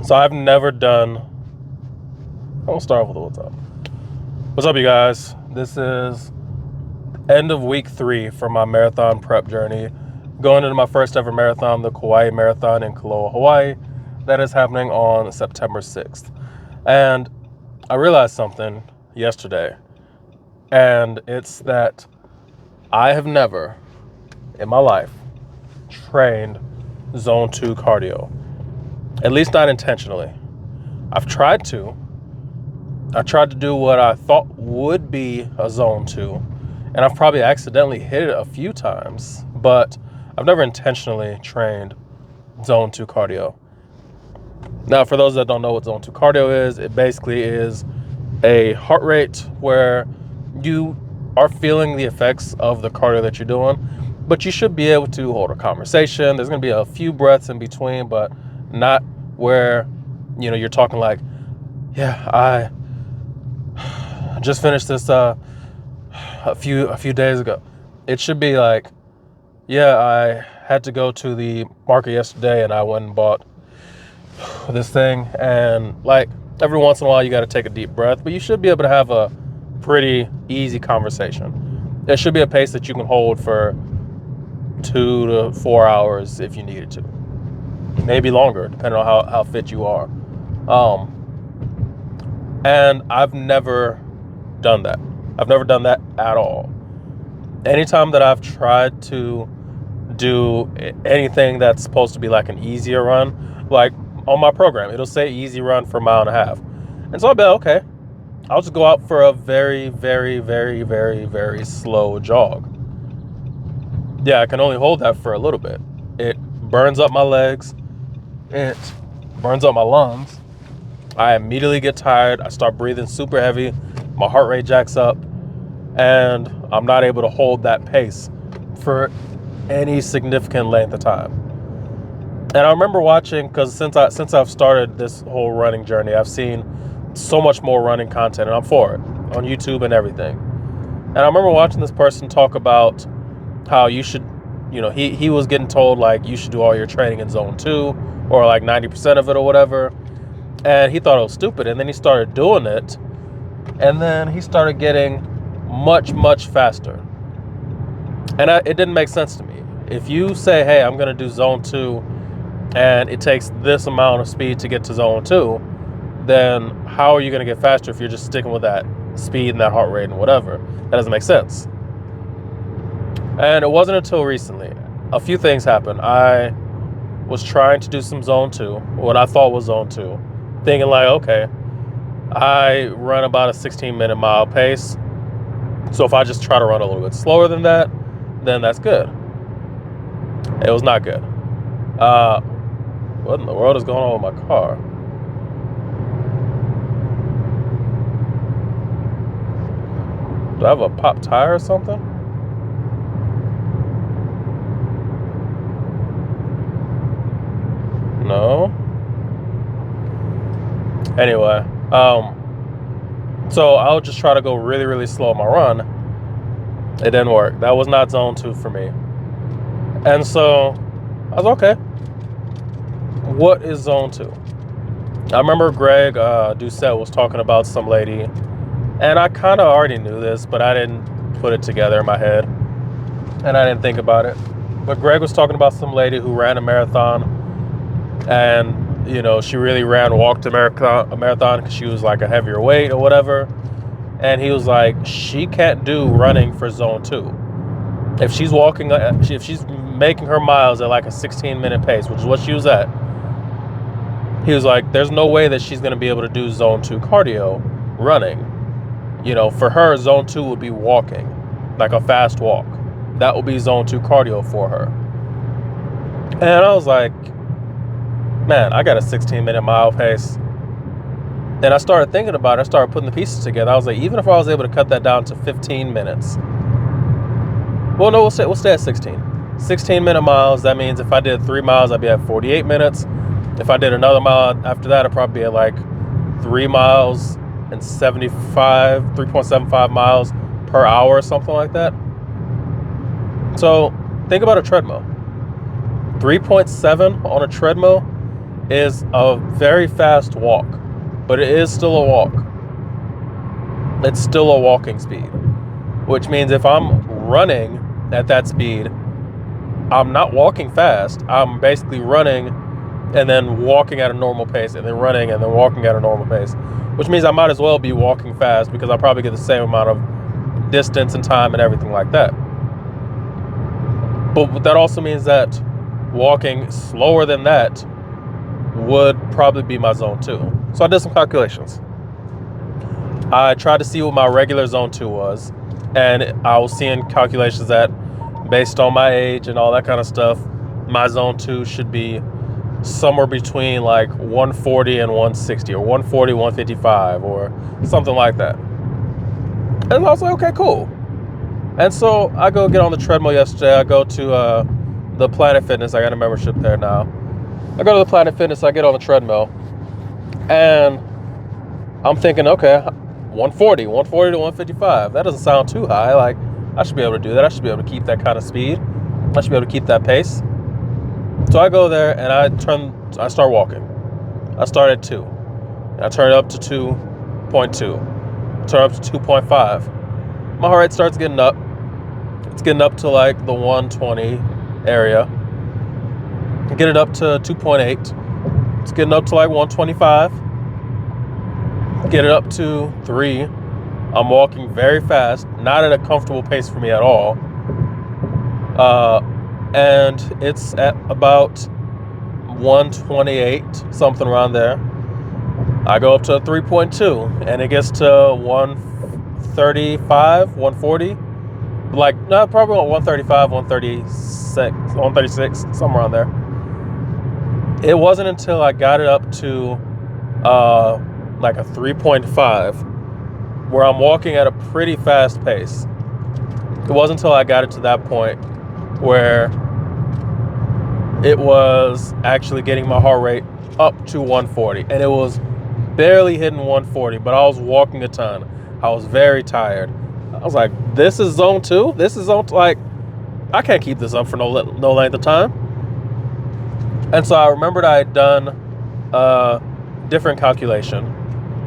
So I've never done. I'll start off with what's up. What's up, you guys? This is end of week 3 for my marathon prep journey. Going into my first ever marathon, the Kaua'i Marathon in Kaloa, Hawaii. That is happening on September 6th. And I realized something yesterday. And it's that I have never in my life trained zone 2 cardio. At least not intentionally. I've tried to. I tried to do what I thought would be a zone 2, and I've probably accidentally hit it a few times, but I've never intentionally trained zone 2 cardio. Now, for those that don't know what zone 2 cardio is, it basically is a heart rate where you are feeling the effects of the cardio that you're doing, but you should be able to hold a conversation. There's going to be a few breaths in between, but not where, you're talking like, yeah, I just finished this a few days ago. It should be like, yeah, I had to go to the market yesterday and I went and bought this thing, and like every once in a while you got to take a deep breath, but you should be able to have a pretty easy conversation. It should be a pace that you can hold for 2 to 4 hours if you needed to, maybe longer depending on how fit you are. And I've never done that. I've never done that at all. Anytime that I've tried to do anything that's supposed to be like an easier run, like on my program, it'll say easy run for a mile and a half. And so I'll be like, okay, I'll just go out for a very, very, very, very, very slow jog. Yeah, I can only hold that for a little bit. It burns up my legs. It burns up my lungs. I immediately get tired. I start breathing super heavy. My heart rate jacks up, and I'm not able to hold that pace for any significant length of time. And I remember watching, because since I've started this whole running journey, I've seen so much more running content, and I'm for it, on YouTube and everything. And I remember watching this person talk about how you should, he was getting told like you should do all your training in zone 2 or like 90% of it or whatever. And he thought it was stupid, and then he started doing it, and then he started getting much, much faster. And it didn't make sense to me. If you say, hey, I'm going to do zone 2, and it takes this amount of speed to get to zone 2, then how are you going to get faster if you're just sticking with that speed and that heart rate and whatever? That doesn't make sense. And it wasn't until recently. A few things happened. I was trying to do some zone 2, what I thought was zone 2. Thinking like, okay, I run about a 16-minute mile pace. So if I just try to run a little bit slower than that, then that's good. It was not good. What in the world is going on with my car? Do I have a pop tire or something? No. Anyway, so I'll just try to go really, really slow on my run. It didn't work. That was not zone 2 for me. And so I was okay. What is zone 2? I remember Greg Doucette was talking about some lady, and I kind of already knew this, but I didn't put it together in my head, and I didn't think about it. But Greg was talking about some lady who ran a marathon, and she really walked a marathon because she was like a heavier weight or whatever. And he was like, she can't do running for zone 2. If she's making her miles at like a 16-minute pace, which is what she was at, he was like, there's no way that she's going to be able to do zone 2 cardio running. For her, zone 2 would be walking, like a fast walk. That would be zone 2 cardio for her. And I was like, man, I got a 16-minute mile pace. And I started thinking about it. I started putting the pieces together. I was like, even if I was able to cut that down to 15 minutes. Well, no, we'll stay at 16. 16-minute miles. That means if I did 3 miles, I'd be at 48 minutes. If I did another mile after that, I'd probably be at like 3 miles and 3.75 miles per hour or something like that. So think about a treadmill. 3.7 on a treadmill is a very fast walk, but it is still a walk. It's still a walking speed, which means if I'm running at that speed, I'm not walking fast. I'm basically running and then walking at a normal pace, and then running and then walking at a normal pace, which means I might as well be walking fast because I'll probably get the same amount of distance and time and everything like that. But that also means that walking slower than that would probably be my zone 2. So I did some calculations. I tried to see what my regular zone 2 was, and I was seeing calculations that based on my age and all that kind of stuff, my zone 2 should be somewhere between like 140 and 160, or 140, 155, or something like that. And I was like, okay, cool. And so I go get on the treadmill yesterday. I go to the Planet Fitness. I got a membership there now. I go to the Planet Fitness. I get on the treadmill, and I'm thinking, okay, 140 to 155. That doesn't sound too high. Like, I should be able to do that. I should be able to keep that kind of speed. I should be able to keep that pace. So I go there and I start walking. I start at 2. And I turn it up to 2.2. Turn up to 2.5. My heart rate starts getting up. It's getting up to like the 120 area. I get it up to 2.8. It's getting up to like 125. Get it up to 3. I'm walking very fast, not at a comfortable pace for me at all. And it's at about 128, something around there. I go up to 3.2, and it gets to 135, 140. Like, no, probably 135, 136, somewhere around there. It wasn't until I got it up to like a 3.5 where I'm walking at a pretty fast pace. It wasn't until I got it to that point where it was actually getting my heart rate up to 140, and it was barely hitting 140, but I was walking a ton. I was very tired. I was like, this is zone 2? This is zone 2? Like, I can't keep this up for no length of time. And so I remembered I had done a different calculation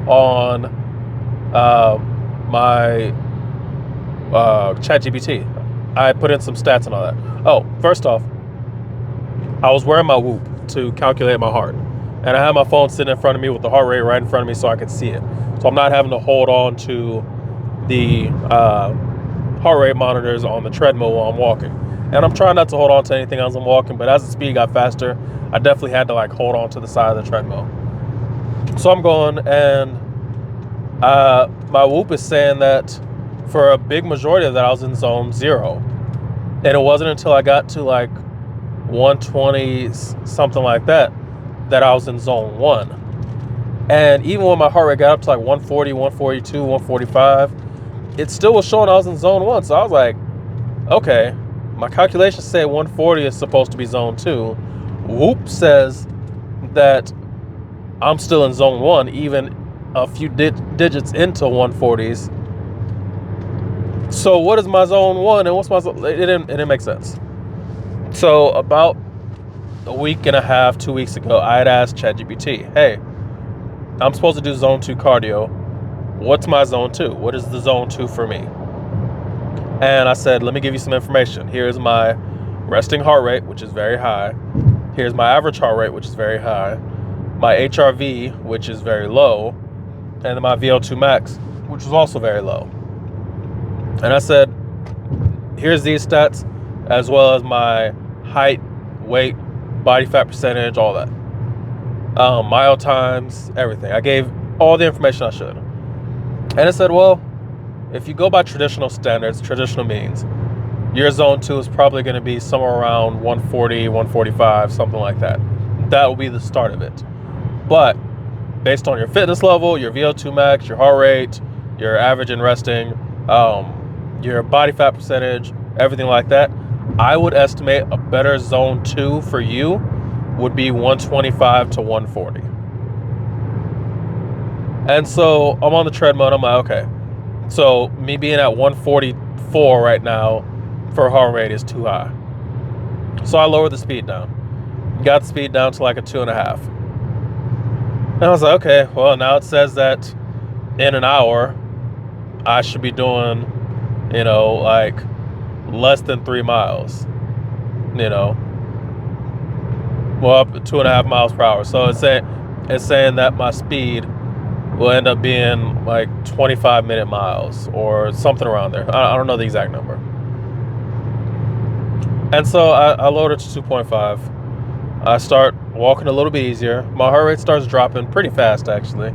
on my ChatGPT. I put in some stats and all that. Oh, first off, I was wearing my Whoop to calculate my heart. And I had my phone sitting in front of me with the heart rate right in front of me so I could see it. So I'm not having to hold on to the heart rate monitors on the treadmill while I'm walking. And I'm trying not to hold on to anything as I'm walking, but as the speed got faster, I definitely had to like hold on to the side of the treadmill. So I'm going, and my Whoop is saying that for a big majority of that, I was in zone 0. And it wasn't until I got to like 120, something like that, that I was in zone 1. And even when my heart rate got up to like 140, 142, 145, it still was showing I was in zone 1. So I was like, okay, my calculations say 140 is supposed to be zone 2. Whoop says that I'm still in zone 1, even a few digits into 140s. So what is my zone 1 and what's my zone? It didn't make sense. So about a week and a half, 2 weeks ago, I had asked ChatGPT, hey, I'm supposed to do zone 2 cardio. What's my zone 2? What is the zone 2 for me? And I said, let me give you some information. Here's my resting heart rate, which is very high. Here's my average heart rate, which is very high. My HRV, which is very low. And then my VO2 max, which was also very low. And I said, here's these stats, as well as my height, weight, body fat percentage, all that. Mile times, everything. I gave all the information I should. And it said, well, if you go by traditional standards, traditional means, your zone 2 is probably going to be somewhere around 140, 145, something like that. That will be the start of it. But based on your fitness level, your VO2 max, your heart rate, your average and resting, your body fat percentage, everything like that, I would estimate a better zone 2 for you would be 125 to 140. And so I'm on the treadmill and I'm like, okay, so me being at 144 right now for heart rate is too high. So I lowered the speed down. Got the speed down to like a 2.5. And I was like, okay, well, now it says that in an hour, I should be doing, like less than 3 miles, you know, well, up to 2.5 miles per hour. So it's saying that my speed will end up being like 25-minute miles or something around there. I don't know the exact number. And so I load it to 2.5. I start walking a little bit easier. My heart rate starts dropping pretty fast, actually,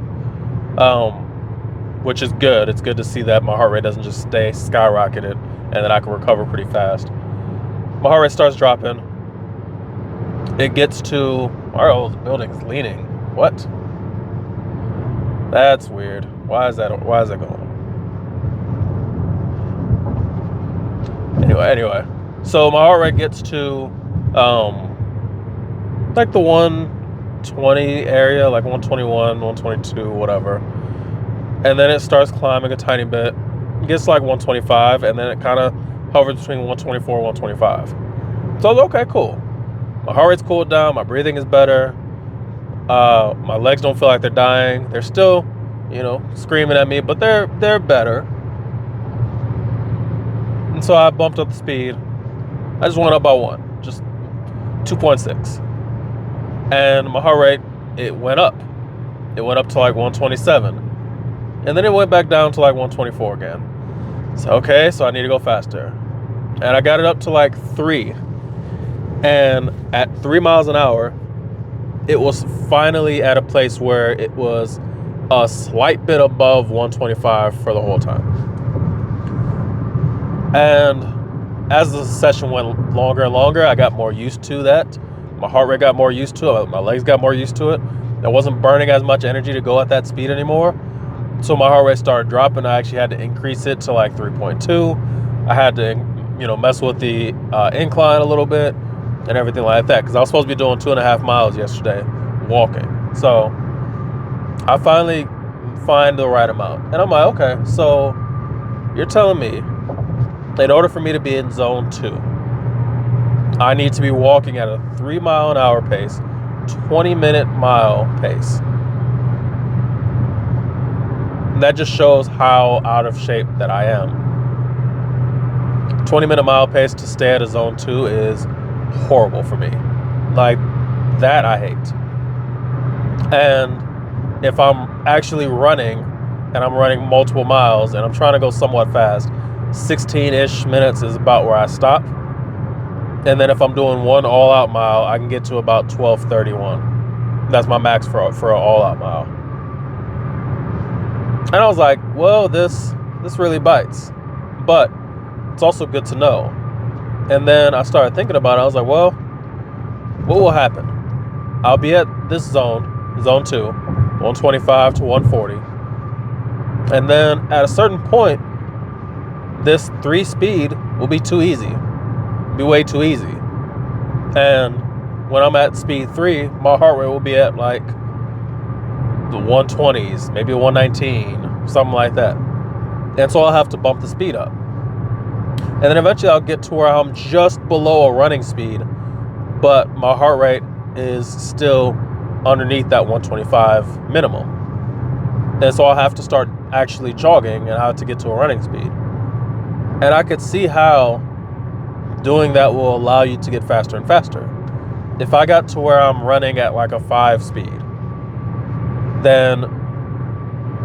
which is good. It's good to see that my heart rate doesn't just stay skyrocketed and that I can recover pretty fast. My heart rate starts dropping. It gets to, the building's leaning. What? That's weird. Why is that going on? Anyway. So my heart rate gets to like the 120 area, like 121, 122, whatever. And then it starts climbing a tiny bit. It gets like 125, and then it kind of hovers between 124 and 125. So I was okay, cool. My heart rate's cooled down. My breathing is better. My legs don't feel like they're dying. They're still, screaming at me, but they're better. And so I bumped up the speed. I just went up by 1, just 2.6. And my heart rate, it went up. It went up to like 127. And then it went back down to like 124 again. So, okay, so I need to go faster. And I got it up to like 3. And at 3 miles an hour, it was finally at a place where it was a slight bit above 125 for the whole time. And as the session went longer and longer, I got more used to that. My heart rate got more used to it. My legs got more used to it. I wasn't burning as much energy to go at that speed anymore. So my heart rate started dropping. I actually had to increase it to like 3.2. I had to, mess with the incline a little bit and everything like that, because I was supposed to be doing 2.5 miles yesterday walking. So I finally find the right amount. And I'm like, okay, so you're telling me in order for me to be in zone 2, I need to be walking at a 3-mile-an-hour pace, 20-minute mile pace. And that just shows how out of shape that I am. 20-minute mile pace to stay at a zone 2 is horrible for me. Like, that I hate. And if I'm actually running, and I'm running multiple miles, and I'm trying to go somewhat fast, 16-ish minutes is about where I stop. And then if I'm doing one all-out mile, I can get to about 12:31. That's my max for an all-out mile. And I was like, well, this really bites. But it's also good to know. And then I started thinking about it. I was like, well, what will happen? I'll be at this zone 2, 125 to 140. And then at a certain point, this 3 speed will be too easy. Be way too easy. And when I'm at speed 3, my heart rate will be at like the 120s, maybe 119, something like that. And so I'll have to bump the speed up. And then eventually I'll get to where I'm just below a running speed, but my heart rate is still underneath that 125 minimum. And so I'll have to start actually jogging and how to get to a running speed. And I could see how doing that will allow you to get faster and faster. If I got to where I'm running at like a 5 speed, then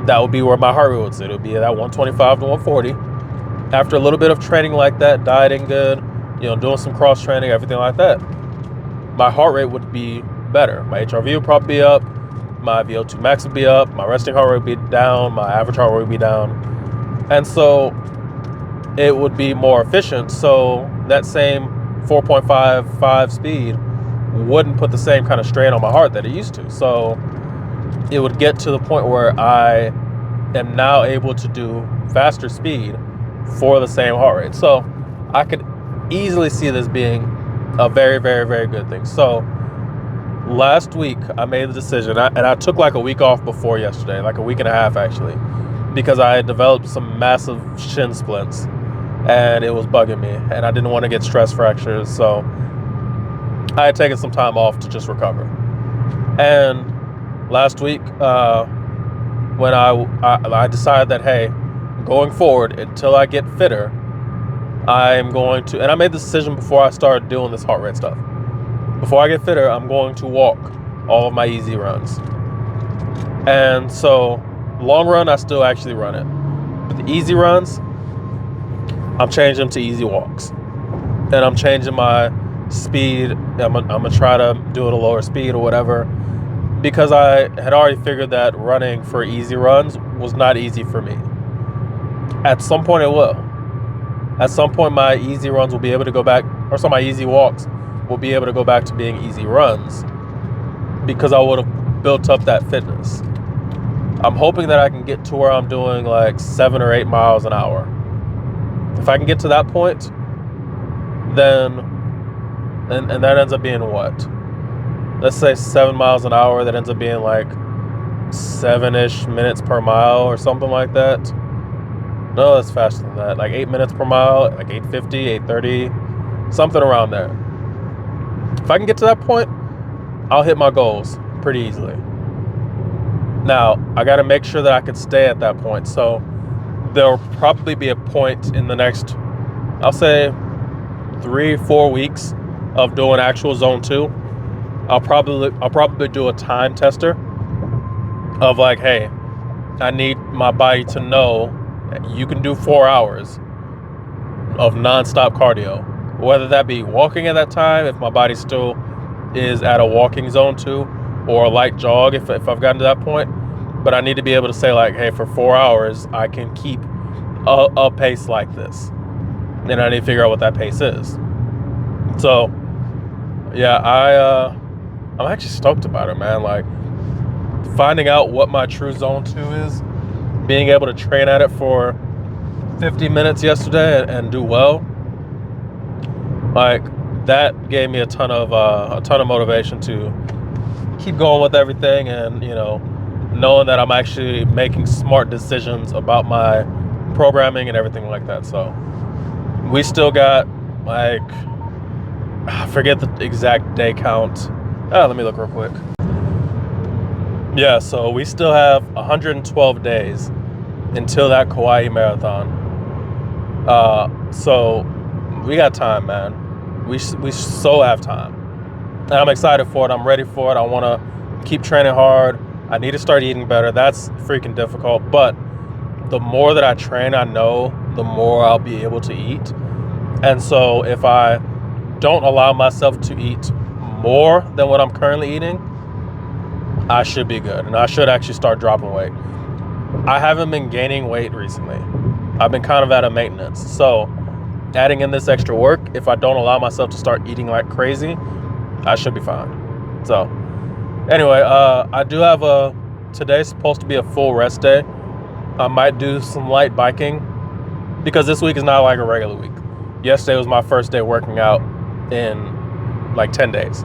that would be where my heart rate would sit. It would be at 125 to 140. After a little bit of training like that, dieting good, doing some cross training, everything like that, my heart rate would be better. My HRV would probably be up. My VO2 max would be up. My resting heart rate would be down. My average heart rate would be down. And so it would be more efficient. So that same 4.55 speed wouldn't put the same kind of strain on my heart that it used to. So it would get to the point where I am now able to do faster speed for the same heart rate. So I could easily see this being a very, very, very good thing. So last week I made the decision, and I took like a week off before yesterday, like a week and a half actually, because I had developed some massive shin splints and it was bugging me, and I didn't want to get stress fractures. So I had taken some time off to just recover. And last week, when I decided that, hey, going forward, until I get fitter, I'm going to, and I made the decision before I started doing this heart rate stuff. Before I get fitter, I'm going to walk all of my easy runs. And so, long run, I still actually run it. But the easy runs, I'm changing them to easy walks. And I'm changing my speed. I'm gonna try to do it at a lower speed or whatever, because I had already figured that running for easy runs was not easy for me. At some point it will. At some point my easy runs will be able to go back, or some of my easy walks will be able to go back to being easy runs, because I would have built up that fitness. I'm hoping that I can get to where I'm doing like 7 or 8 miles an hour. If I can get to that point, then and that ends up being what? Let's say 7 miles an hour, that ends up being like 7-ish minutes per mile or something like that. No, that's faster than that. Like 8 minutes per mile, like 8:50, 8:30, something around there. If I can get to that point, I'll hit my goals pretty easily. Now, I got to make sure that I can stay at that point. So there'll probably be a point in the next, I'll say 3-4 weeks of doing actual zone 2. I'll probably do a time tester of like, hey, I need my body to know you can do 4 hours of nonstop cardio, whether that be walking at that time, if my body still is at a walking zone 2, or a light jog if I've gotten to that point. But I need to be able to say like, hey, for 4 hours I can keep a pace like this, and I need to figure out what that pace is. So yeah, I'm actually stoked about it, man. Like, finding out what my true zone 2 is, being able to train at it for 50 minutes yesterday and do well, like, that gave me a ton of motivation to keep going with everything, and knowing that I'm actually making smart decisions about my programming and everything like that. So we still got, like, I forget the exact day count. Let me look real quick. Yeah, so we still have 112 days until that Kaua'i marathon. So we got time, man. We so have time. And I'm excited for it. I'm ready for it. I want to keep training hard. I need to start eating better. That's freaking difficult. But the more that I train, I know the more I'll be able to eat. And so if I don't allow myself to eat more than what I'm currently eating, I should be good, and I should actually start dropping weight. I haven't been gaining weight recently. I've been kind of at a maintenance. So adding in this extra work, if I don't allow myself to start eating like crazy, I should be fine. So anyway, I do have today's supposed to be a full rest day. I might do some light biking, because this week is not like a regular week. Yesterday was my first day working out in like 10 days.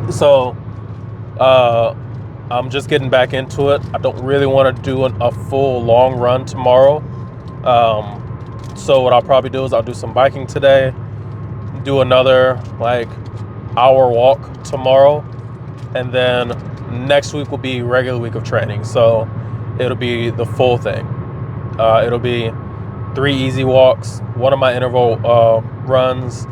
So I'm just getting back into it. I don't really want to do a full long run tomorrow. So what I'll probably do is I'll do some biking today, do another like hour walk tomorrow, and then next week will be regular week of training. So it'll be the full thing. It'll be 3 easy walks, one of my interval runs.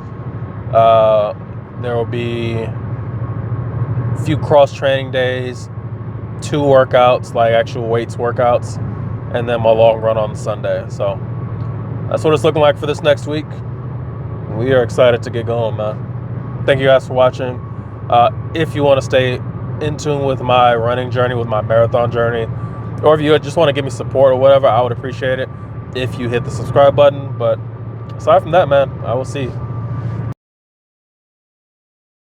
There will be a few cross training days, 2 workouts, like actual weights workouts, and then my long run on Sunday. So that's what it's looking like for this next week. We are excited to get going, man. Thank you guys for watching. If you want to stay in tune with my running journey, with my marathon journey, or if you just want to give me support or whatever, I would appreciate it if you hit the subscribe button. But aside from that, man, I will see you.